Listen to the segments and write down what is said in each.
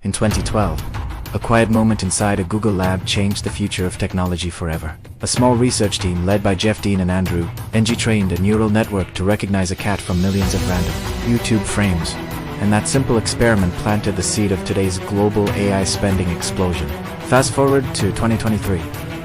In 2012, a quiet moment inside a Google lab changed the future of technology forever. A small research team led by Jeff Dean and Andrew Ng trained a neural network to recognize a cat from millions of random YouTube frames, and that simple experiment planted the seed of today's global AI spending explosion. Fast forward to 2023,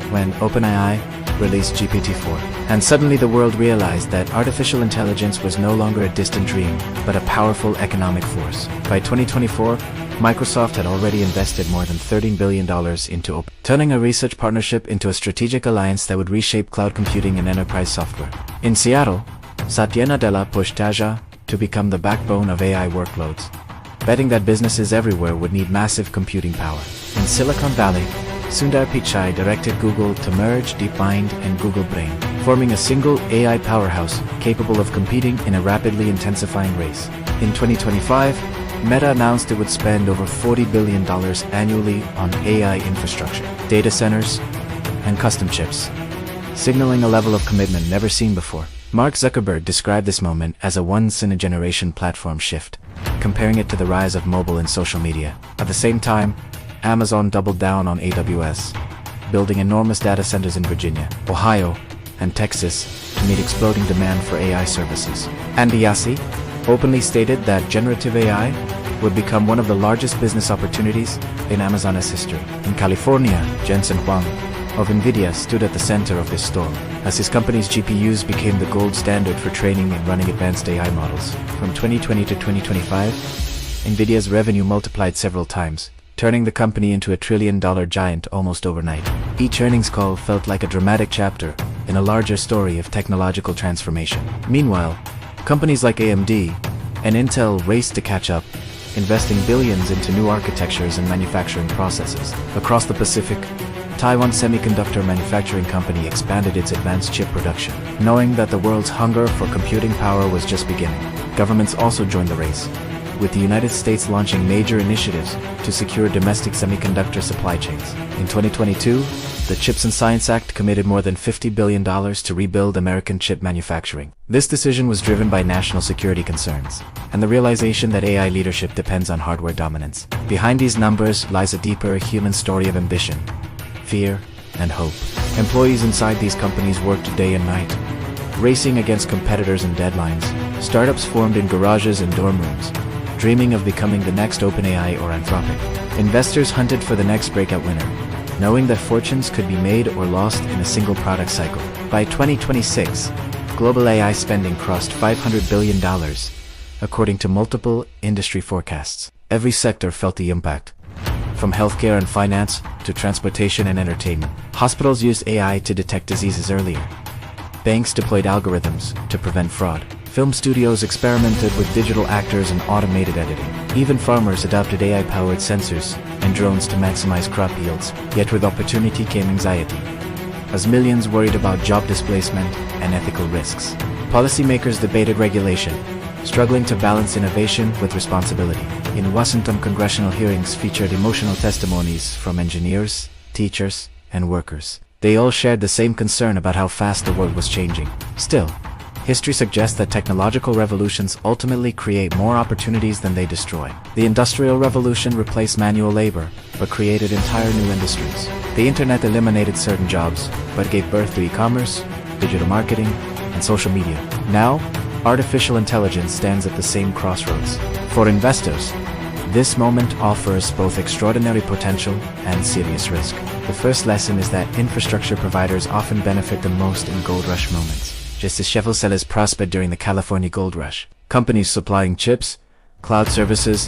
when OpenAI released GPT-4, and suddenly the world realized that artificial intelligence was no longer a distant dream, but a powerful economic force. By 2024, Microsoft had already invested more than $13 billion into OpenAI, turning a research partnership into a strategic alliance that would reshape cloud computing and enterprise software. In Seattle, Satya Nadella pushed Azure to become the backbone of AI workloads, betting that businesses everywhere would need massive computing power. In Silicon Valley, Sundar Pichai directed Google to merge DeepMind and Google Brain, forming a single AI powerhouse capable of competing in a rapidly intensifying race. In 2025, Meta announced it would spend over $40 billion annually on AI infrastructure, data centers, and custom chips, signaling a level of commitment never seen before. Mark Zuckerberg described this moment as a once-in-a-generation platform shift, comparing it to the rise of mobile and social media. At the same time, Amazon doubled down on AWS, building enormous data centers in Virginia, Ohio, and Texas to meet exploding demand for AI services. Andy Jassy openly stated that generative AI would become one of the largest business opportunities in Amazon's history. In California, Jensen Huang of Nvidia stood at the center of this storm, as his company's GPUs became the gold standard for training and running advanced AI models. From 2020 to 2025, Nvidia's revenue multiplied several times, turning the company into a trillion-dollar giant almost overnight. Each earnings call felt like a dramatic chapter in a larger story of technological transformation. Meanwhile, companies like AMD and Intel raced to catch up, investing billions into new architectures and manufacturing processes. Across the Pacific, Taiwan Semiconductor Manufacturing Company expanded its advanced chip production, knowing that the world's hunger for computing power was just beginning. Governments also joined the race, with the United States launching major initiatives to secure domestic semiconductor supply chains. In 2022, the CHIPS and Science Act committed more than $50 billion to rebuild American chip manufacturing. This decision was driven by national security concerns, and the realization that AI leadership depends on hardware dominance. Behind these numbers lies a deeper human story of ambition, fear, and hope. Employees inside these companies worked day and night, racing against competitors and deadlines. Startups formed in garages and dorm rooms, dreaming of becoming the next OpenAI or Anthropic. Investors hunted for the next breakout winner, knowing that fortunes could be made or lost in a single product cycle. By 2026, global AI spending crossed $500 billion, according to multiple industry forecasts. Every sector felt the impact, from healthcare and finance to transportation and entertainment. Hospitals used AI to detect diseases earlier. Banks deployed algorithms to prevent fraud. Film studios experimented with digital actors and automated editing. Even farmers adopted AI-powered sensors and drones to maximize crop yields. Yet with opportunity came anxiety, as millions worried about job displacement and ethical risks. Policymakers debated regulation, struggling to balance innovation with responsibility. In Washington, congressional hearings featured emotional testimonies from engineers, teachers, and workers. They all shared the same concern about how fast the world was changing. Still, history suggests that technological revolutions ultimately create more opportunities than they destroy. The Industrial Revolution replaced manual labor, but created entire new industries. The internet eliminated certain jobs, but gave birth to e-commerce, digital marketing, and social media. Now, artificial intelligence stands at the same crossroads. For investors, this moment offers both extraordinary potential and serious risk. The first lesson is that infrastructure providers often benefit the most in gold rush moments, just as Sheffield sellers prospered during the California gold rush. Companies supplying chips, cloud services,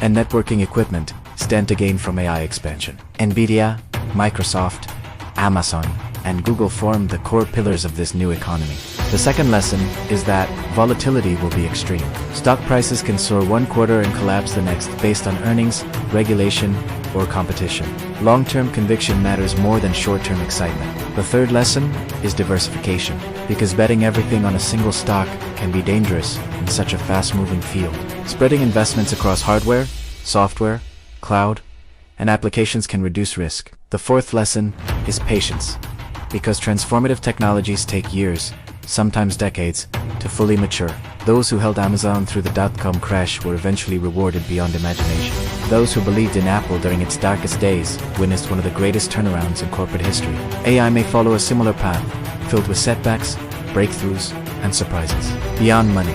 and networking equipment stand to gain from AI expansion. Nvidia, Microsoft, Amazon, and Google form the core pillars of this new economy. The second lesson is that volatility will be extreme. Stock prices can soar one quarter and collapse the next based on earnings, regulation, or competition. Long-term conviction matters more than short-term excitement. The third lesson is diversification, because betting everything on a single stock can be dangerous in such a fast-moving field. Spreading investments across hardware, software, cloud, and applications can reduce risk. The fourth lesson is patience, because transformative technologies take years, sometimes decades, to fully mature. Those who held Amazon through the dot-com crash were eventually rewarded beyond imagination. Those who believed in Apple during its darkest days witnessed one of the greatest turnarounds in corporate history. AI may follow a similar path, filled with setbacks, breakthroughs, and surprises. Beyond money,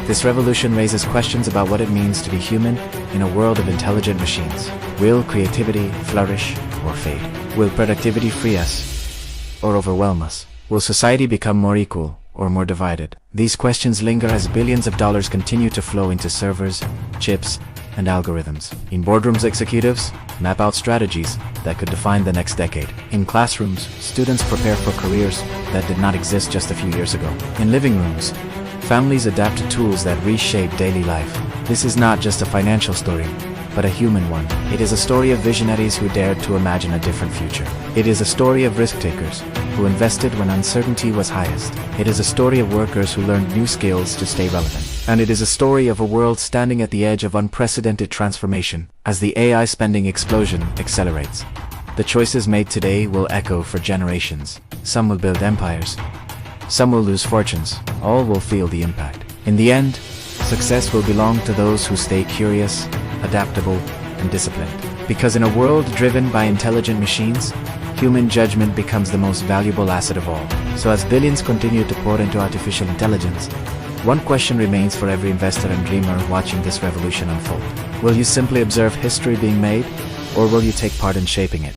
this revolution raises questions about what it means to be human in a world of intelligent machines. Will creativity flourish or fade? Will productivity free us or overwhelm us? Will society become more equal or more divided? These questions linger as billions of dollars continue to flow into servers, chips, and algorithms. In boardrooms, executives map out strategies that could define the next decade. In classrooms, students prepare for careers that did not exist just a few years ago. In living rooms, families adapt to tools that reshape daily life. This is not just a financial story, but a human one. It is a story of visionaries who dared to imagine a different future. It is a story of risk-takers who invested when uncertainty was highest. It is a story of workers who learned new skills to stay relevant. And it is a story of a world standing at the edge of unprecedented transformation as the AI spending explosion accelerates. The choices made today will echo for generations. Some will build empires. Some will lose fortunes. All will feel the impact. In the end, success will belong to those who stay curious, adaptable, and disciplined. Because in a world driven by intelligent machines, human judgment becomes the most valuable asset of all. So as billions continue to pour into artificial intelligence, one question remains for every investor and dreamer watching this revolution unfold. Will you simply observe history being made, or will you take part in shaping it?